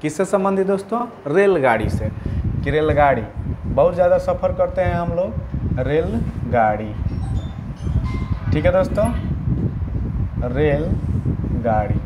किससे संबंधित दोस्तों? रेलगाड़ी से। कि रेलगाड़ी बहुत ज़्यादा सफ़र करते हैं हम लोग, रेलगाड़ी। ठीक है दोस्तों, रेलगाड़ी।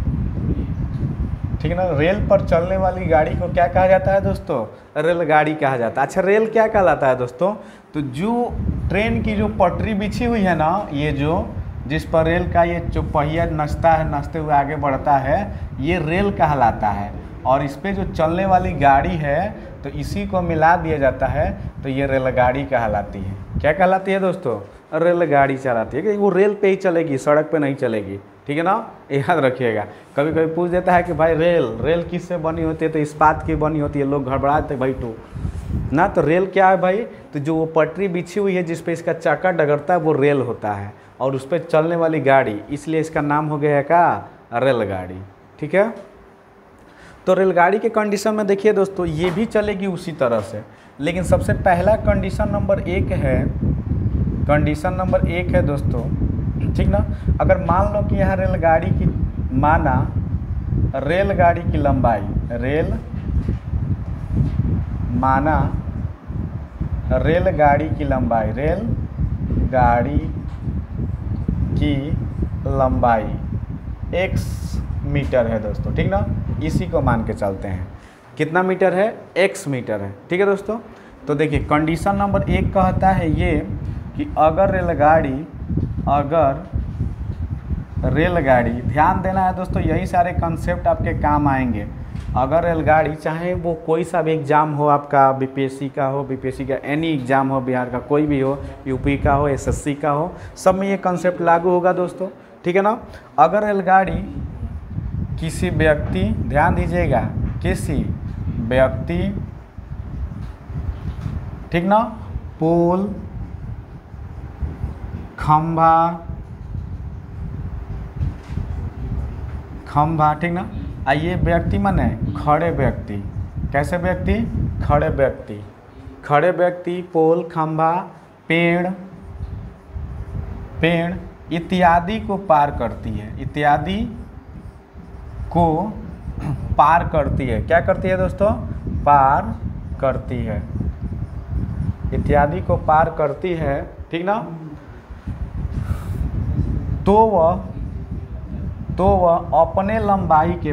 ठीक है ना। रेल पर चलने वाली गाड़ी को क्या कहा जाता है दोस्तों? रेलगाड़ी कहा जाता है। अच्छा, रेल क्या कहलाता है दोस्तों? तो जो ट्रेन की जो पटरी बिछी हुई है ना, ये जो जिस पर रेल का ये जो पहिया नचता है, नचते हुए आगे बढ़ता है, ये रेल कहलाता है। और इस पे जो चलने वाली गाड़ी है तो इसी को मिला दिया जाता है तो ये रेलगाड़ी कहलाती है। क्या कहलाती है दोस्तों? रेलगाड़ी चलाती है। कि वो रेल पे ही चलेगी, सड़क पे नहीं चलेगी। ठीक है ना, याद रखिएगा। कभी कभी पूछ देता है कि भाई रेल किससे बनी होती है? तो इस्पात की बनी होती है। लोग घबराते भाई तो ना, तो रेल क्या है भाई? तो जो वो पटरी बिछी हुई है जिस पे इसका चक्का डगरता है वो रेल होता है, और उस पर चलने वाली गाड़ी, इसलिए इसका नाम हो गया है क्या? रेलगाड़ी। ठीक है। तो रेलगाड़ी के कंडीशन में देखिए दोस्तों, ये भी चलेगी उसी तरह से, लेकिन सबसे पहला कंडीशन नंबर 1 है, कंडीशन नंबर 1 है दोस्तों। ठीक ना। अगर मान लो कि यहाँ रेलगाड़ी की माना रेलगाड़ी की लंबाई, रेलगाड़ी की लंबाई x मीटर है दोस्तों। ठीक ना, इसी को मान के चलते हैं। कितना मीटर है? x मीटर है। ठीक है दोस्तों। तो देखिए कंडीशन नंबर 1 कहता है ये कि अगर रेलगाड़ी, ध्यान देना है दोस्तों, यही सारे कंसेप्ट आपके काम आएंगे। अगर रेलगाड़ी, चाहे वो कोई सा भी एग्ज़ाम हो आपका, बीपीएससी का हो, बीपीएससी का एनी एग्ज़ाम हो, बिहार का कोई भी हो, यूपी का हो, एसएससी का हो, सब में ये कंसेप्ट लागू होगा दोस्तों। ठीक है ना। अगर रेलगाड़ी किसी व्यक्ति, ध्यान दीजिएगा, किसी व्यक्ति, ठीक ना, पोल, खंभा, ठीक ना। आइए व्यक्ति माने खड़े व्यक्ति। कैसे व्यक्ति? खड़े व्यक्ति, पोल, खंभा, पेड़ इत्यादि को पार करती है, क्या करती है दोस्तों? पार करती है, इत्यादि को पार करती है। ठीक ना। तो वह अपने लंबाई के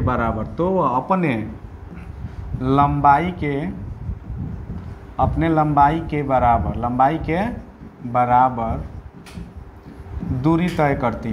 बराबर, लंबाई के बराबर दूरी तय करती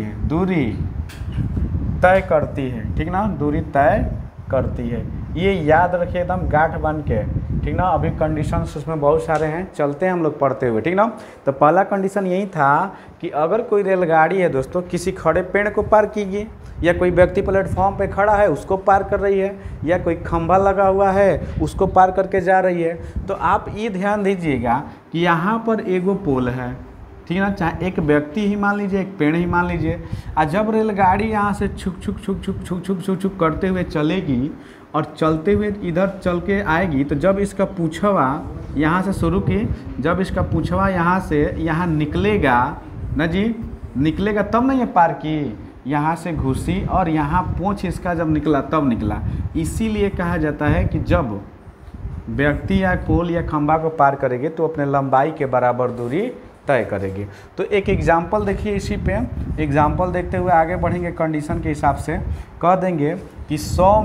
है। ठीक ना, दूरी तय करती है। ये याद रखिए एकदम गांठ बन के। ठीक ना। अभी कंडीशंस उसमें बहुत सारे हैं, चलते हैं हम लोग पढ़ते हुए। ठीक ना। तो पहला कंडीशन यही था कि अगर कोई रेलगाड़ी है दोस्तों, किसी खड़े पेड़ को पार कीजिए, या कोई व्यक्ति प्लेटफॉर्म पे खड़ा है उसको पार कर रही है, या कोई खंभा लगा हुआ है उसको पार करके जा रही है, तो आप ये ध्यान दीजिएगा कि यहाँ पर एगो पोल है। ठीक है ना। चाहे एक व्यक्ति ही मान लीजिए, एक पेड़ ही मान लीजिए, और जब रेलगाड़ी यहाँ से छुक करते हुए चलेगी और चलते हुए इधर चल के आएगी, तो जब इसका पूंछवा यहाँ से शुरू की, जब इसका पूंछवा यहाँ से यहाँ निकलेगा ना जी, निकलेगा तब ना ये पार की, यहाँ से घुसी और यहाँ पूंछ इसका जब निकला तब निकला। इसीलिए कहा जाता है कि जब व्यक्ति या पोल या खंभा को पार करेगी तो अपने लंबाई के बराबर दूरी तय करेगी। तो एक एग्जाम्पल देखिए, इसी पे एग्जाम्पल देखते हुए आगे बढ़ेंगे। कंडीशन के हिसाब से कह देंगे कि 100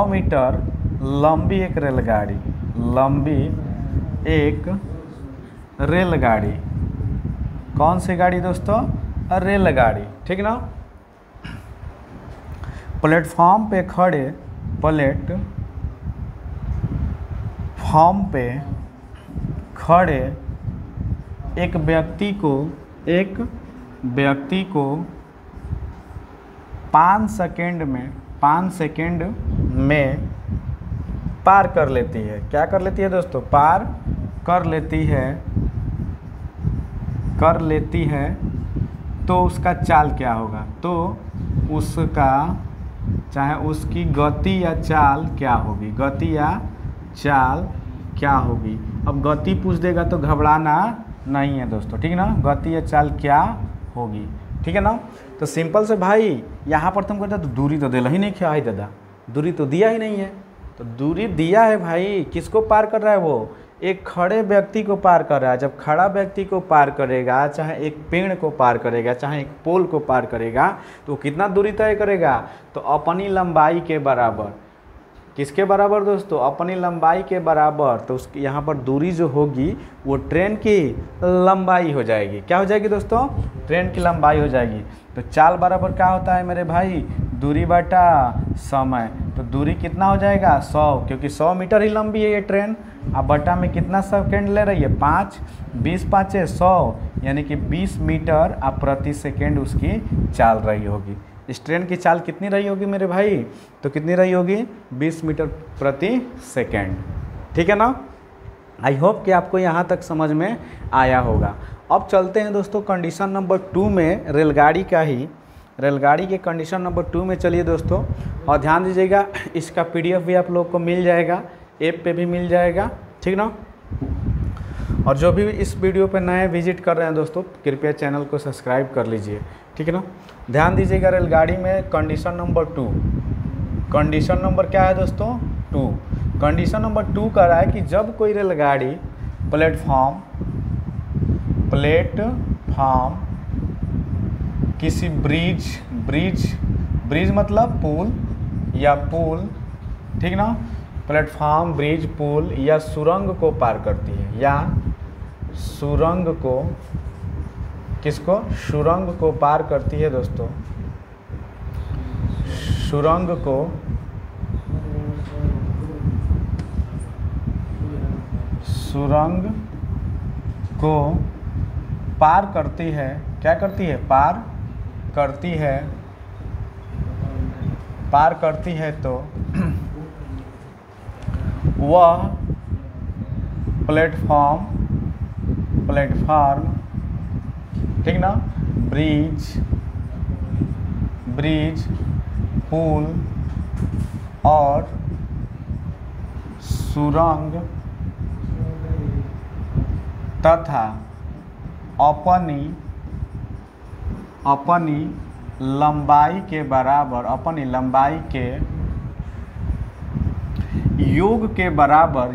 मीटर लंबी एक रेलगाड़ी, कौन सी गाड़ी दोस्तों? रेलगाड़ी। ठीक ना। प्लेटफॉर्म पे खड़े एक व्यक्ति को 5 सेकेंड में पार कर लेती है। क्या कर लेती है दोस्तों? पार कर लेती है। तो उसका चाल क्या होगा? तो उसका, चाहे उसकी गति या चाल क्या होगी? अब गति पूछ देगा तो घबराना नहीं है दोस्तों। ठीक है ना। गति या चाल क्या होगी? ठीक है ना। तो सिंपल से भाई यहाँ पर तुम कहते तो दूरी तो दिला ही नहीं क्या है दादा, दूरी तो दिया ही नहीं है। तो दूरी दिया है भाई, किसको पार कर रहा है वो? एक खड़े व्यक्ति को पार कर रहा है। जब खड़ा व्यक्ति को पार करेगा, चाहे एक पेड़ को पार करेगा, चाहे एक पोल को पार करेगा, तो कितना दूरी तय करेगा? तो अपनी लंबाई के बराबर। किसके बराबर दोस्तों? अपनी लंबाई के बराबर। तो उसकी यहाँ पर दूरी जो होगी वो ट्रेन की लंबाई हो जाएगी। क्या हो जाएगी दोस्तों? ट्रेन की लंबाई हो जाएगी। तो चाल बराबर क्या होता है मेरे भाई? दूरी बटा समय। तो दूरी कितना हो जाएगा? 100, क्योंकि 100 मीटर ही लंबी है ये ट्रेन। अब बटा में कितना सेकेंड ले रही है? 5, 20 5 100, यानी कि 20 मीटर अब प्रति सेकेंड उसकी चाल रही होगी। इस ट्रेन की चाल कितनी रही होगी मेरे भाई? तो कितनी रही होगी? 20 मीटर प्रति सेकेंड। ठीक है ना? आई होप कि आपको यहाँ तक समझ में आया होगा। अब चलते हैं दोस्तों कंडीशन नंबर 2 में, रेलगाड़ी के कंडीशन नंबर 2 में चलिए दोस्तों। और ध्यान दीजिएगा, इसका PDF भी आप लोग को मिल जाएगा, ऐप पे भी मिल जाएगा। ठीक ना? और जो भी इस वीडियो पे नए विजिट कर रहे हैं दोस्तों, कृपया चैनल को सब्सक्राइब कर लीजिए। ठीक है ना? ध्यान दीजिएगा, रेलगाड़ी में कंडीशन नंबर 2, कंडीशन नंबर क्या है दोस्तों? 2। कंडीशन नंबर 2 कह रहा है कि जब कोई रेलगाड़ी प्लेटफॉर्म किसी ब्रिज मतलब पुल या पुल, ठीक ना? प्लेटफॉर्म, ब्रिज, पुल या सुरंग को पार करती है, या सुरंग को, किसको? सुरंग को पार करती है दोस्तों। सुरंग को पार करती है। क्या करती है? पार करती है तो वह प्लेटफॉर्म, ठीक ना? ब्रिज, पुल और सुरंग तथा अपनी लंबाई के बराबर, अपनी लंबाई के योग के बराबर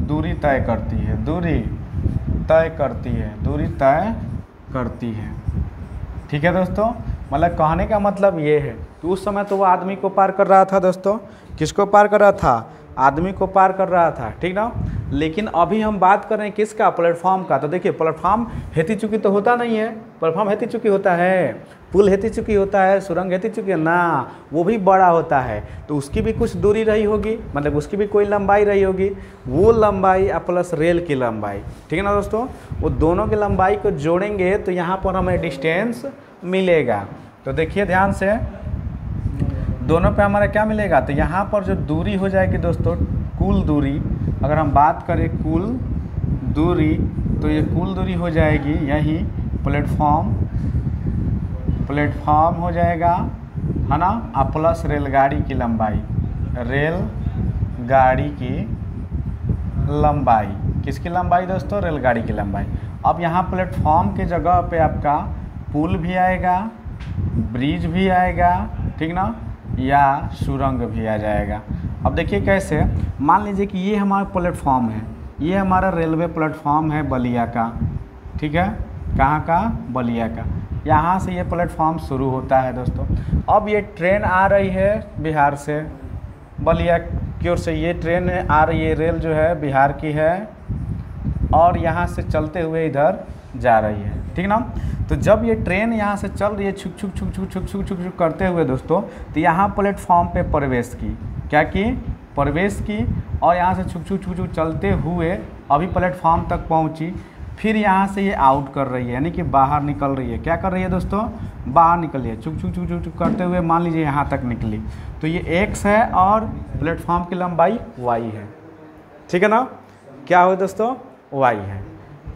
दूरी तय करती है। ठीक है दोस्तों? मतलब कहने का मतलब ये है कि उस समय तो वो आदमी को पार कर रहा था दोस्तों। किसको पार कर रहा था? आदमी को पार कर रहा था। ठीक ना? लेकिन अभी हम बात कर रहे हैं किसका? प्लेटफॉर्म का। तो देखिए, प्लेटफॉर्म हेती चुकी तो होता नहीं है, प्लेटफॉर्म हेती चुकी होता है, पुल हेती चुकी होता है, सुरंग हेती चुकी है ना, वो भी बड़ा होता है। तो उसकी भी कुछ दूरी रही होगी, मतलब उसकी भी कोई लंबाई रही होगी। वो लंबाई प्लस रेल की लंबाई, ठीक है ना दोस्तों, वो दोनों की लंबाई को जोड़ेंगे तो यहाँ पर हमें डिस्टेंस मिलेगा। तो देखिए ध्यान से, दोनों पे हमारा क्या मिलेगा? तो यहाँ पर जो दूरी हो जाएगी दोस्तों, कुल दूरी, अगर हम बात करें कुल दूरी, तो ये कुल दूरी हो जाएगी यही प्लेटफॉर्म हो जाएगा, है ना, प्लस रेलगाड़ी की लंबाई, रेलगाड़ी की लंबाई। किसकी लंबाई दोस्तों? रेलगाड़ी की लंबाई। अब यहाँ प्लेटफॉर्म के जगह पे आपका पुल भी आएगा, ब्रिज भी आएगा, ठीक ना, या सुरंग भी आ जाएगा। अब देखिए कैसे, मान लीजिए कि ये हमारा प्लेटफॉर्म है, ये हमारा रेलवे प्लेटफॉर्म है बलिया का, ठीक है, कहाँ का? बलिया का। यहाँ से ये प्लेटफॉर्म शुरू होता है दोस्तों। अब ये ट्रेन आ रही है बिहार से, बलिया की ओर से ये ट्रेन आ रही है, रेल जो है बिहार की है, और यहाँ से चलते हुए इधर जा रही है, ठीक ना। तो जब ये ट्रेन यहाँ से चल रही है छुक छुक छुक छुक छुक छुक छुक छुक करते हुए दोस्तों, तो यहाँ प्लेटफॉर्म पे प्रवेश की, क्या की? प्रवेश की, और यहाँ से छुक छुक छुक छुक चलते हुए अभी प्लेटफॉर्म तक पहुँची, फिर यहाँ से ये आउट कर रही है, यानी कि बाहर निकल रही है। क्या कर रही है दोस्तों? बाहर निकल रही है, छुक छुक छुक छुक छुक करते हुए मान लीजिए यहाँ तक निकली, तो ये x है और प्लेटफॉर्म की लंबाई y है, ठीक है ना। क्या हो दोस्तों? y है।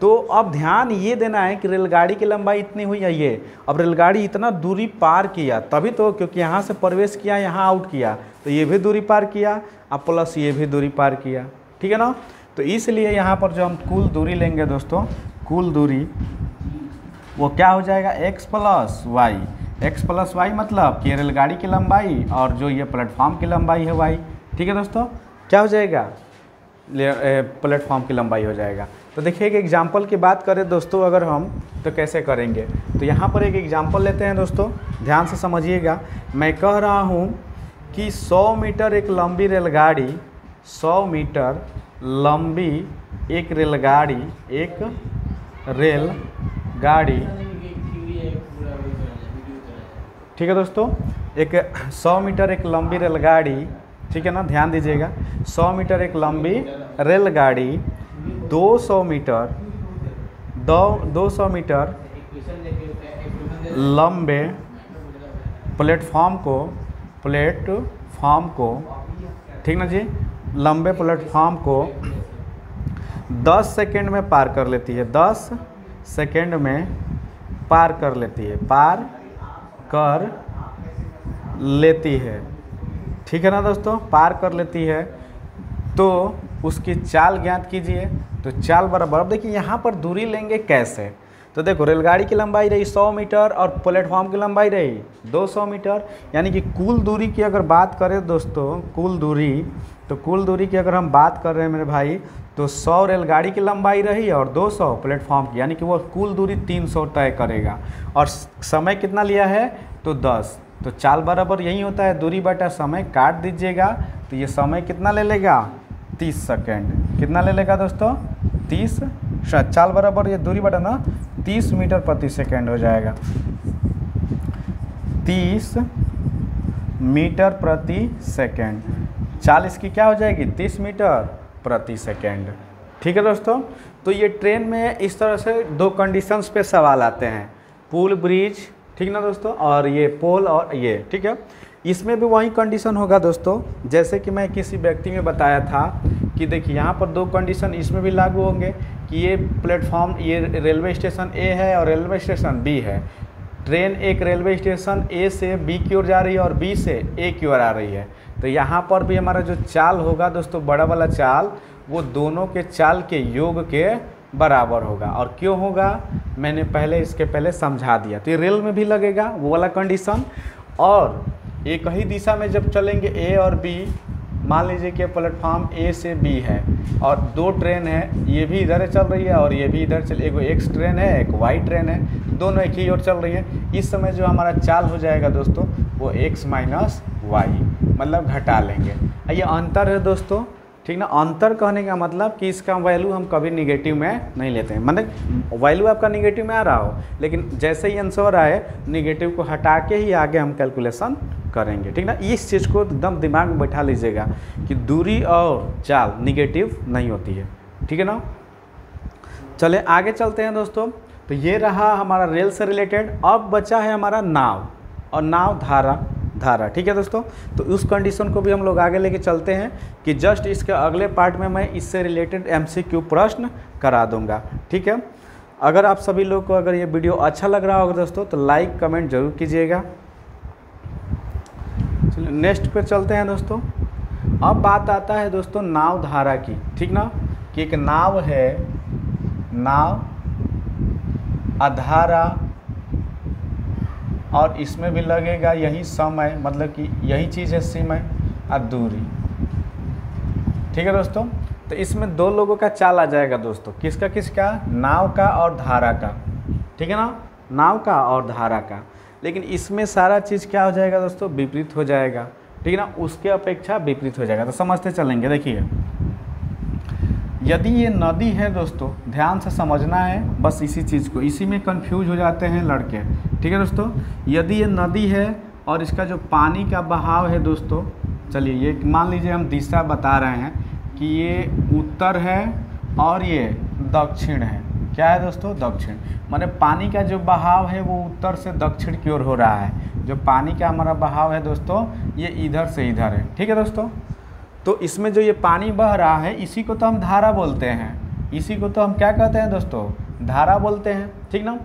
तो अब ध्यान ये देना है कि रेलगाड़ी की लंबाई इतनी हुई है ये, अब रेलगाड़ी इतना दूरी पार किया तभी तो, क्योंकि यहाँ से प्रवेश किया, यहाँ आउट किया, तो ये भी दूरी पार किया, अब प्लस ये भी दूरी पार किया, ठीक है ना। तो इसलिए यहाँ पर जो हम कुल दूरी लेंगे दोस्तों, कुल दूरी वो क्या हो जाएगा x plus Y. X plus Y मतलब कि रेलगाड़ी की लंबाई और जो ये प्लेटफॉर्म की लंबाई है y। ठीक है दोस्तों, क्या हो जाएगा, प्लेटफॉर्म की लंबाई हो जाएगा। तो देखिए एक एग्जाम्पल की बात करें दोस्तों अगर हम, तो कैसे करेंगे। तो यहाँ पर एक एग्जाम्पल लेते हैं दोस्तों, ध्यान से समझिएगा। मैं कह रहा हूँ कि 100 मीटर एक लंबी रेलगाड़ी, 100 मीटर लंबी एक रेलगाड़ी, ठीक है दोस्तों, एक 100 मीटर एक लंबी रेलगाड़ी, ठीक है ना, ध्यान दीजिएगा। 100 मीटर एक लंबी रेलगाड़ी 200 मीटर लंबे प्लेटफॉर्म को, ठीक ना जी, लंबे प्लेटफॉर्म को 10 सेकेंड में पार कर लेती है, 10 सेकेंड में पार कर लेती है, ठीक है ना दोस्तों, पार कर लेती है। तो उसकी चाल ज्ञात कीजिए। तो चाल बराबर, अब देखिए यहाँ पर दूरी लेंगे कैसे। तो देखो रेलगाड़ी की लंबाई रही 100 मीटर और प्लेटफॉर्म की लंबाई रही 200 मीटर, यानी कि कुल दूरी की अगर बात करें दोस्तों, कुल दूरी की अगर हम बात कर रहे हैं मेरे भाई, तो 100 रेलगाड़ी की लंबाई रही और 200 प्लेटफॉर्म की, यानी कि वो कुल दूरी 300 तय करेगा। और समय कितना लिया है, तो 10। तो चाल बराबर यही होता है, दूरी बटा समय, काट दीजिएगा। तो ये समय कितना ले लेगा, 30 सेकेंड। कितना ले लेगा दोस्तों, 30। चाल बराबर ये दूरी बटा ना 30 मीटर प्रति सेकेंड हो जाएगा, 30 मीटर प्रति सेकेंड। चाल इसकी क्या हो जाएगी, 30 मीटर प्रति सेकेंड। ठीक है दोस्तों, तो ये ट्रेन में इस तरह से दो कंडीशंस पे सवाल आते हैं, पुल ब्रिज, ठीक ना दोस्तों, और ये पोल और ये, ठीक है। इसमें भी वही कंडीशन होगा दोस्तों, जैसे कि मैं किसी व्यक्ति में बताया था कि देखिए यहाँ पर दो कंडीशन इसमें भी लागू होंगे कि ये प्लेटफॉर्म, ये रेलवे स्टेशन ए है और रेलवे स्टेशन बी है। ट्रेन एक रेलवे स्टेशन ए से बी की ओर जा रही है और बी से ए की ओर आ रही है। तो यहाँ पर भी हमारा जो चाल होगा दोस्तों, बड़ा वाला चाल, वो दोनों के चाल के योग के बराबर होगा। और क्यों होगा, मैंने इसके पहले समझा दिया। तो ये रेल में भी लगेगा वो वाला कंडीशन। और एक ही दिशा में जब चलेंगे ए और बी, मान लीजिए कि प्लेटफॉर्म ए से बी है और दो ट्रेन है, ये भी इधर चल रही है और ये भी इधर चल, एक एक्स ट्रेन है एक वाई ट्रेन है, दोनों एक ही ओर चल रही है। इस समय जो हमारा चाल हो जाएगा दोस्तों, वो एक्स माइनस वाई, मतलब घटा लेंगे। ये अंतर है दोस्तों, ठीक ना। अंतर कहने का मतलब कि इसका वैल्यू हम कभी निगेटिव में नहीं लेते हैं, मतलब वैल्यू आपका निगेटिव में आ रहा हो, लेकिन जैसे ही आंसर आए निगेटिव को हटा के ही आगे हम कैलकुलेशन करेंगे, ठीक ना। इस चीज़ को एकदम दिमाग में बैठा लीजिएगा कि दूरी और चाल निगेटिव नहीं होती है, ठीक है ना। चले आगे चलते हैं दोस्तों। तो ये रहा हमारा रेल से रिलेटेड। अब बचा है हमारा नाव, और नाव धारा, ठीक है दोस्तों। तो उस कंडीशन को भी हम लोग आगे लेके चलते हैं कि जस्ट इसके अगले पार्ट में मैं इससे रिलेटेड MCQ प्रश्न करा दूंगा, ठीक है। अगर आप सभी लोग को अगर ये वीडियो अच्छा लग रहा होगा दोस्तों, तो लाइक कमेंट जरूर कीजिएगा। चलिए नेक्स्ट पे चलते हैं दोस्तों। अब बात आता है दोस्तों नाव धारा की, ठीक ना, कि एक नाव है, नाव अधारा, और इसमें भी लगेगा यही समय, मतलब कि यही चीज़ है समय और दूरी, ठीक है दोस्तों। तो इसमें दो लोगों का चाल आ जाएगा दोस्तों, किसका, नाव का और धारा का, ठीक है ना, नाव का और धारा का। लेकिन इसमें सारा चीज़ क्या हो जाएगा दोस्तों, विपरीत हो जाएगा, ठीक है ना, उसके अपेक्षा विपरीत हो जाएगा। तो समझते चलेंगे। देखिए यदि ये नदी है दोस्तों, ध्यान से समझना है बस इसी चीज़ को, इसी में कंफ्यूज हो जाते हैं लड़के, ठीक है दोस्तों। यदि ये नदी है और इसका जो पानी का बहाव है दोस्तों, चलिए ये मान लीजिए हम दिशा बता रहे हैं कि ये उत्तर है और ये दक्षिण है। क्या है दोस्तों, दक्षिण, माने पानी का जो बहाव है वो उत्तर से दक्षिण की ओर हो रहा है। जो पानी का हमारा बहाव है दोस्तों, ये इधर से इधर है, ठीक है दोस्तों। तो इसमें जो ये पानी बह रहा है, इसी को तो हम धारा बोलते हैं, इसी को तो हम क्या कहते हैं दोस्तों, धारा बोलते हैं, ठीक ना।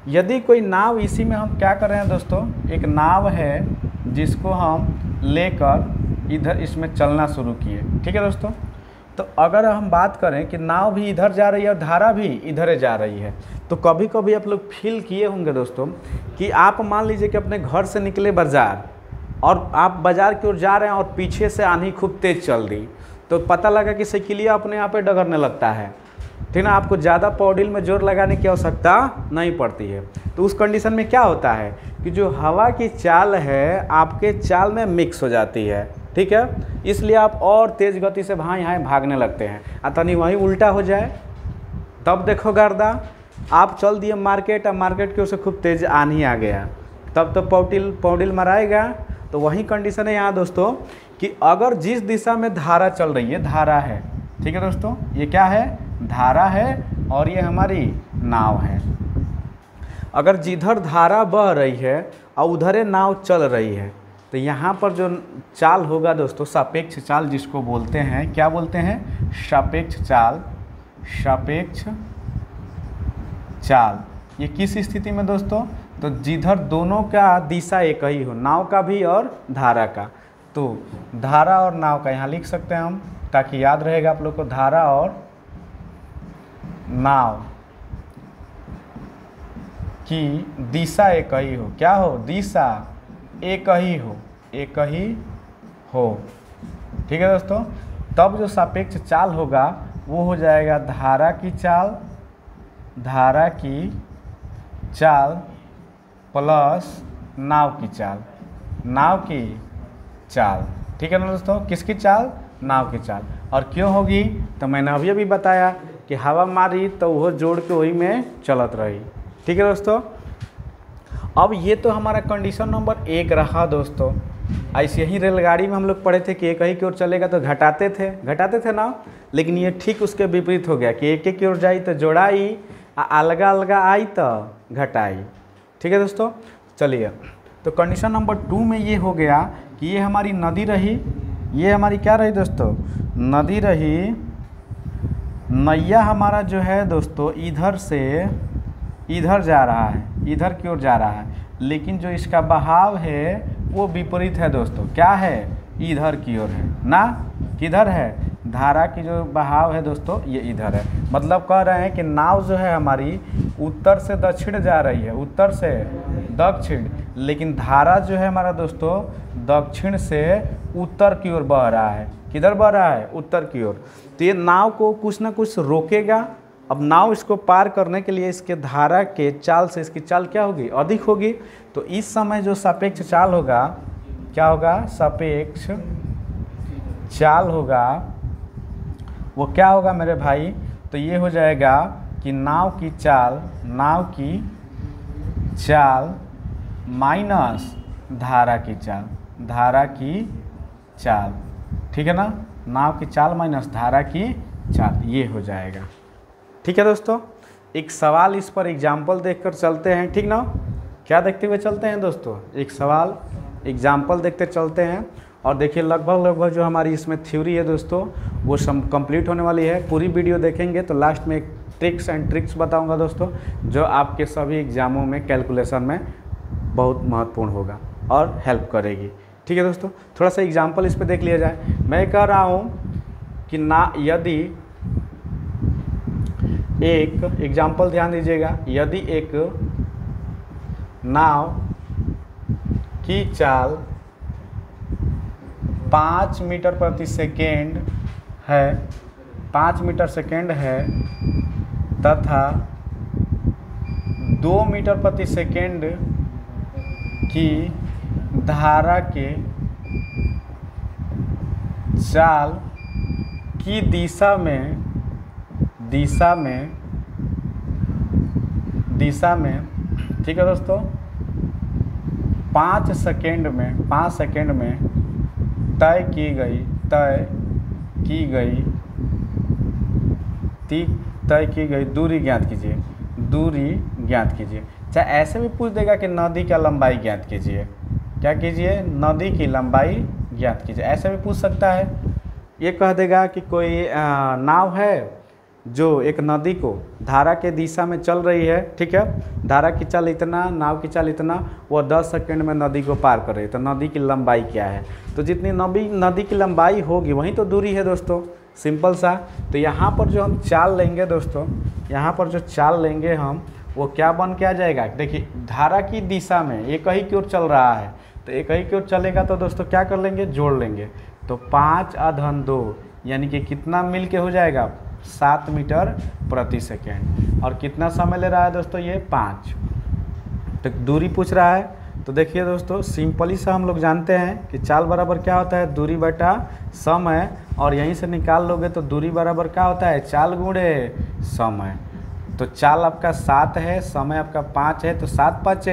यदि कोई नाव, इसी में हम क्या कर रहे हैं दोस्तों, एक नाव है जिसको हम लेकर इधर इसमें चलना शुरू किए, ठीक है दोस्तों। तो अगर हम बात करें कि नाव भी इधर जा रही है और धारा भी इधर जा रही है, तो कभी कभी आप लोग फील किए होंगे दोस्तों कि आप मान लीजिए कि अपने घर से निकले बाज़ार और आप बाज़ार की ओर जा रहे हैं और पीछे से आंधी खूब तेज़ चल रही, तो पता लगा कि साइकिलिया अपने आप पे डगरने लगता है, ठीक ना। आपको ज़्यादा पौडिल में जोर लगाने की आवश्यकता नहीं पड़ती है। तो उस कंडीशन में क्या होता है कि जो हवा की चाल है आपके चाल में मिक्स हो जाती है, ठीक है। इसलिए आप और तेज़ गति से भाई यहाँ भागने लगते हैं। तनी वहीं उल्टा हो जाए तब देखो गर्दा, आप चल दिए मार्केट और मार्केट की ओर से खूब तेज़ आनी आ गया, तब तो पौडिल मराएगा। तो वही कंडीशन है यहाँ दोस्तों कि अगर जिस दिशा में धारा चल रही है, धारा है, ठीक है दोस्तों, ये क्या है, धारा है और ये हमारी नाव है। अगर जिधर धारा बह रही है और उधरे नाव चल रही है, तो यहाँ पर जो चाल होगा दोस्तों, सापेक्ष चाल जिसको बोलते हैं, क्या बोलते हैं, सापेक्ष चाल। सापेक्ष चाल ये किस स्थिति में दोस्तों, तो जिधर दोनों का दिशा एक ही हो, नाव का भी और धारा का। तो धारा और नाव का यहाँ लिख सकते हैं हम, ताकि याद रहेगा आप लोग को, धारा और नाव की दिशा एक ही हो, क्या हो, दिशा एक ही हो, एक ही हो, ठीक है दोस्तों। तब जो सापेक्ष चाल होगा वो हो जाएगा धारा की चाल, धारा की चाल प्लस नाव की चाल, नाव की चाल, ठीक है ना दोस्तों। किसकी चाल, नाव की चाल। और क्यों होगी, तो मैंने अभी बताया कि हवा मारी तो वो जोड़ के वही में चलत रही, ठीक है दोस्तों। अब ये तो हमारा कंडीशन नंबर 1 रहा दोस्तों। ऐसे ही रेलगाड़ी में हम लोग पढ़े थे कि एक ही की ओर चलेगा तो घटाते थे ना, लेकिन ये ठीक उसके विपरीत हो गया कि एक की ओर जाई तो जोड़ाई, अलगा अलगा आई तो घटाई, ठीक है दोस्तों। चलिए, तो कंडीशन नंबर 2 में ये हो गया कि ये हमारी नदी रही, ये हमारी क्या रही दोस्तों, नदी रही। नैया हमारा जो है दोस्तों इधर से इधर जा रहा है, इधर की ओर जा रहा है, लेकिन जो इसका बहाव है वो विपरीत है दोस्तों, क्या है, इधर की ओर है ना, किधर है, धारा की जो बहाव है दोस्तों ये इधर है। मतलब कह रहे हैं कि नाव जो है हमारी उत्तर से दक्षिण जा रही है, उत्तर से दक्षिण, लेकिन धारा जो है हमारा दोस्तों दक्षिण से उत्तर की ओर बह रहा है। किधर बह रहा है, उत्तर की ओर। तो ये नाव को कुछ ना कुछ रोकेगा। अब नाव इसको पार करने के लिए इसके धारा के चाल से इसकी चाल क्या होगी, अधिक होगी। तो इस समय जो सापेक्ष चाल होगा, क्या होगा, सापेक्ष चाल होगा, वो क्या होगा मेरे भाई, तो ये हो जाएगा कि नाव की चाल माइनस धारा की चाल, धारा की चाल, ठीक है ना, नाव की चाल माइनस धारा की चाल, ये हो जाएगा, ठीक है दोस्तों। एक सवाल इस पर एग्जाम्पल देखकर चलते हैं, ठीक ना, क्या देखते हुए चलते हैं दोस्तों, एक सवाल एग्जाम्पल देखते चलते हैं। और देखिए लगभग जो हमारी इसमें थ्योरी है दोस्तों वो कंप्लीट होने वाली है। पूरी वीडियो देखेंगे तो लास्ट में एक ट्रिक्स एंड ट्रिक्स बताऊंगा दोस्तों, जो आपके सभी एग्जामों में कैलकुलेशन में बहुत महत्वपूर्ण होगा और हेल्प करेगी, ठीक है दोस्तों। थोड़ा सा एग्जाम्पल इस पर देख लिया जाए। मैं कह रहा हूँ कि ना, यदि एक एग्जाम्पल ध्यान दीजिएगा, यदि एक नाव की चाल 5 मीटर प्रति सेकेंड है, 5 मीटर सेकेंड है तथा 2 मीटर प्रति सेकेंड की धारा के चाल की दिशा में, ठीक है दोस्तों, 5 सेकेंड में तय की गई दूरी ज्ञात कीजिए। चाहे ऐसे भी पूछ देगा कि नदी का लंबाई ज्ञात कीजिए, क्या कीजिए, नदी की लंबाई ज्ञात कीजिए, ऐसे भी पूछ सकता है। ये कह देगा कि कोई नाव है जो एक नदी को धारा के दिशा में चल रही है, ठीक है, धारा की चाल इतना, नाव की चाल इतना, वो 10 सेकंड में नदी को पार कर रही है, तो नदी की लंबाई क्या है, तो जितनी नदी की लंबाई होगी वही तो दूरी है दोस्तों, सिंपल सा। तो यहाँ पर जो हम चाल लेंगे दोस्तों, यहाँ पर जो चाल लेंगे हम, वो क्या बन के आ जाएगा, देखिए धारा की दिशा में एक ही की ओर चल रहा है, तो एक ही की ओर चलेगा तो दोस्तों क्या कर लेंगे, जोड़ लेंगे। तो 5/2 यानी कि कितना मिल के हो जाएगा, 7 मीटर प्रति सेकेंड। और कितना समय ले रहा है दोस्तों, ये 5। तो दूरी पूछ रहा है, तो देखिए दोस्तों सिंपली सा हम लोग जानते हैं कि चाल बराबर क्या होता है, दूरी बटा समय। और यहीं से निकाल लोगे तो दूरी बराबर क्या होता है, चाल गुणे समय। तो चाल आपका 7 है, समय आपका 5 है, तो 7 5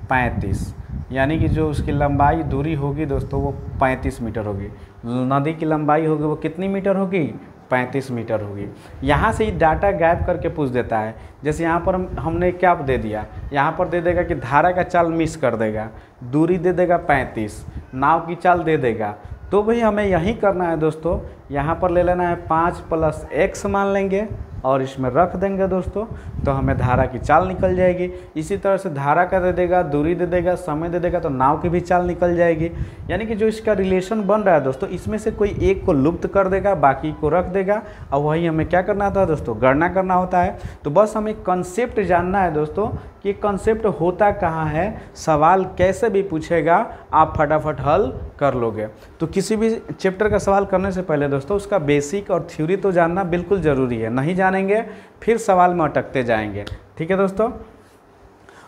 35, यानी कि जो उसकी लंबाई दूरी होगी दोस्तों वो 35 मीटर होगी। नदी की लंबाई होगी वो कितनी मीटर होगी, 35 मीटर होगी। यहाँ से ही डाटा गायब करके पूछ देता है। जैसे यहाँ पर हमने क्या दे दिया, यहाँ पर दे देगा कि धारा का चाल मिस कर देगा, दूरी दे देगा 35, नाव की चाल दे देगा। तो भाई हमें यही करना है दोस्तों, यहाँ पर ले लेना है 5 + x मान लेंगे और इसमें रख देंगे दोस्तों, तो हमें धारा की चाल निकल जाएगी। इसी तरह से धारा का दे देगा, दूरी दे देगा, समय दे देगा, तो नाव की भी चाल निकल जाएगी। यानी कि जो इसका रिलेशन बन रहा है दोस्तों, इसमें से कोई एक को लुप्त कर देगा, बाकी को रख देगा, और वही हमें क्या करना होता है दोस्तों, गणना करना होता है। तो बस हमें कंसेप्ट जानना है दोस्तों कि कंसेप्ट होता कहाँ है, सवाल कैसे भी पूछेगा आप फटाफट हल कर लोगे। तो किसी भी चैप्टर का सवाल करने से पहले दोस्तों उसका बेसिक और थ्योरी तो जानना बिल्कुल ज़रूरी है, नहीं जानेंगे फिर सवाल में अटकते जाएंगे। ठीक है दोस्तों।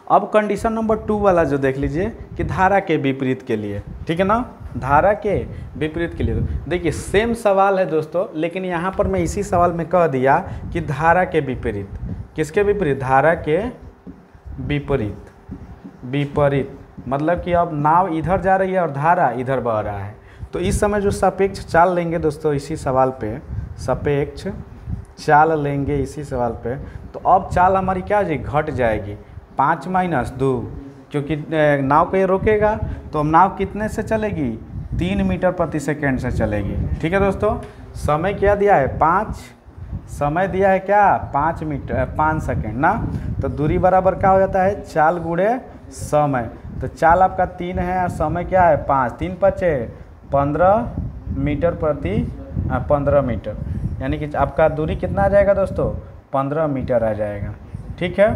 अब कंडीशन नंबर 2 वाला जो देख लीजिए कि धारा के विपरीत के लिए, ठीक है ना, धारा के विपरीत के लिए। देखिए सेम सवाल है दोस्तों, लेकिन यहाँ पर मैं इसी सवाल में कह दिया कि धारा के विपरीत। किसके विपरीत, धारा के विपरीत। विपरीत मतलब कि अब नाव इधर जा रही है और धारा इधर बह रहा है। तो इस समय जो सापेक्ष चाल लेंगे दोस्तों इसी सवाल पे, सापेक्ष चाल लेंगे इसी सवाल पे, तो अब चाल हमारी क्या हो जाएगी, घट जाएगी। 5 - 2, क्योंकि नाव को ये रोकेगा तो नाव कितने से चलेगी, 3 मीटर प्रति सेकेंड से चलेगी। ठीक है दोस्तों। समय क्या दिया है, 5, समय दिया है क्या, 5 सेकेंड ना। तो दूरी बराबर क्या हो जाता है, चाल गुणे समय। तो चाल आपका 3 है और समय क्या है 5, 3 5 15 मीटर प्रति 15 मीटर, यानी कि आपका दूरी कितना आ जाएगा दोस्तों, 15 मीटर आ जाएगा। ठीक है,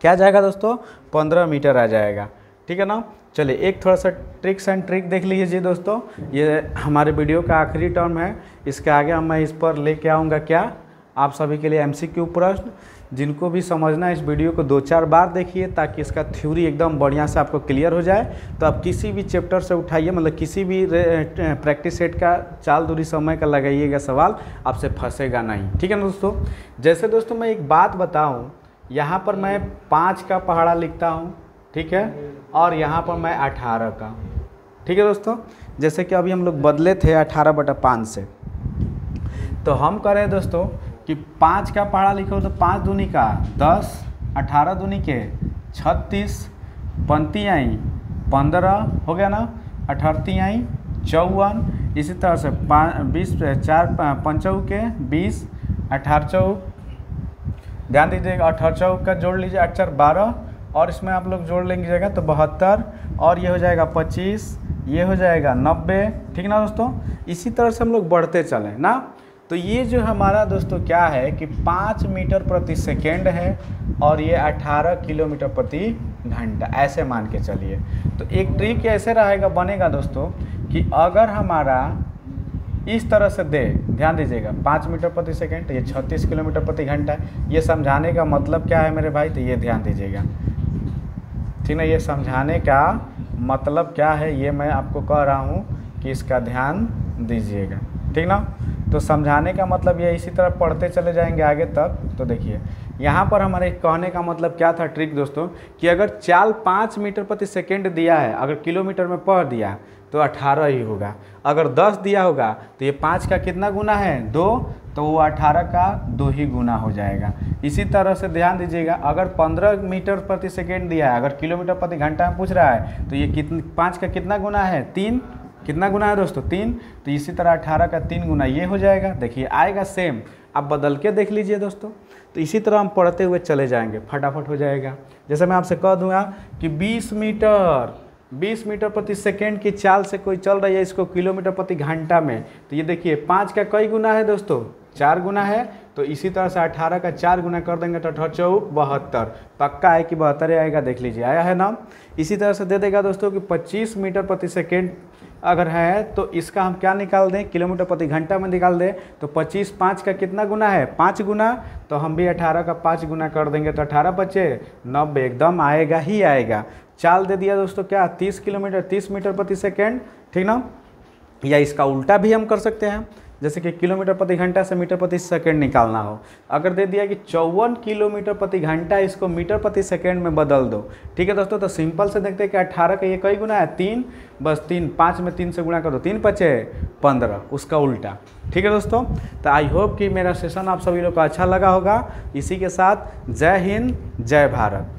क्या आ जाएगा दोस्तों, 15 मीटर आ जाएगा। ठीक है ना। चलिए एक थोड़ा सा ट्रिक्स एंड ट्रिक देख लीजिए दोस्तों, ये हमारे वीडियो का आखिरी टर्म है। इसके आगे मैं इस पर लेके आऊँगा क्या, आप सभी के लिए MCQ प्रश्न। जिनको भी समझना है इस वीडियो को 2-4 बार देखिए ताकि इसका थ्योरी एकदम बढ़िया से आपको क्लियर हो जाए। तो आप किसी भी चैप्टर से उठाइए, मतलब किसी भी प्रैक्टिस सेट का चाल दूरी समय का लगाइएगा सवाल, आपसे फंसेगा नहीं। ठीक है ना दोस्तों। जैसे दोस्तों मैं एक बात बताऊं, यहाँ पर मैं 5 का पहाड़ा लिखता हूँ, ठीक है, और यहाँ पर मैं 18 का। ठीक है दोस्तों। जैसे कि अभी हम लोग बदले थे 18/5 से, तो हम कह रहे हैं दोस्तों कि 5 का पहाड़ा लिखो तो 5 दूनी का 10, 18 दूनी के 36, पंती आई 15 हो गया ना, 18 आई 54, इसी तरह से 20, 4 पंचौ के 20, 18 चौक, ध्यान दीजिएगा 18 चौक का जोड़ लीजिए, 8 4 12, और इसमें आप लोग जोड़ लेंगे तो 72, और ये हो जाएगा 25, ये हो जाएगा 90। ठीक ना दोस्तों। इसी तरह से हम लोग बढ़ते चलें ना। तो ये जो हमारा दोस्तों क्या है कि 5 मीटर प्रति सेकेंड है और ये 18 किलोमीटर प्रति घंटा, ऐसे मान के चलिए। तो एक ट्रिक ऐसे रहेगा बनेगा दोस्तों कि अगर हमारा इस तरह से दे, ध्यान दीजिएगा 5 मीटर प्रति सेकेंड, तो ये 36 किलोमीटर प्रति घंटा है। ये समझाने का मतलब क्या है मेरे भाई, तो ये ध्यान दीजिएगा, ठीक ना। ये समझाने का मतलब क्या है ये मैं आपको कह रहा हूँ कि इसका ध्यान दीजिएगा, ठीक ना। तो समझाने का मतलब ये, इसी तरह पढ़ते चले जाएंगे आगे तक। तो देखिए यहाँ पर हमारे कहने का मतलब क्या था ट्रिक दोस्तों, कि अगर चाल 5 मीटर प्रति सेकेंड दिया है, अगर किलोमीटर में पढ़ दिया तो 18 ही होगा। अगर 10 दिया होगा तो ये 5 का कितना गुना है, 2, तो वो 18 का 2 ही गुना हो जाएगा। इसी तरह से ध्यान दीजिएगा, अगर 15 मीटर प्रति सेकेंड दिया है, अगर किलोमीटर प्रति घंटा में पूछ रहा है, तो ये 5 का कितना गुना है, 3, कितना गुना है दोस्तों, 3। तो इसी तरह 18 का 3 गुना ये हो जाएगा। देखिए आएगा सेम, आप बदल के देख लीजिए दोस्तों। तो इसी तरह हम पढ़ते हुए चले जाएंगे, फटाफट हो जाएगा। जैसे मैं आपसे कह दूंगा कि 20 मीटर 20 मीटर प्रति सेकेंड की चाल से कोई चल रही है इसको किलोमीटर प्रति घंटा में, तो ये देखिए 5 का कई गुना है दोस्तों, 4 गुना है। तो इसी तरह से 18 का 4 गुना कर देंगे तो 18 चौक 72, पक्का है कि 72 आएगा, देख लीजिए आया है ना। इसी तरह से दे देगा दोस्तों कि 25 मीटर प्रति सेकेंड अगर है तो इसका हम क्या निकाल दें, किलोमीटर प्रति घंटा में निकाल दें, तो 25 5 का कितना गुना है, 5 गुना, तो हम भी 18 का 5 गुना कर देंगे तो 18 बचे 90, एकदम आएगा ही आएगा। चाल दे दिया दोस्तों क्या, 30 मीटर प्रति सेकेंड, ठीक ना। या इसका उल्टा भी हम कर सकते हैं, जैसे कि किलोमीटर प्रति घंटा से मीटर प्रति सेकंड निकालना हो, अगर दे दिया कि 54 किलोमीटर प्रति घंटा, इसको मीटर प्रति सेकंड में बदल दो, ठीक है दोस्तों। तो सिंपल से देखते हैं कि 18 का ये कई गुना है, 3, बस 3, 5 में 3 से गुणा कर दो, 3 बचे 15, उसका उल्टा, ठीक है दोस्तों। तो आई होप कि मेरा सेशन आप सभी लोग को अच्छा लगा होगा। इसी के साथ जय हिंद, जय भारत।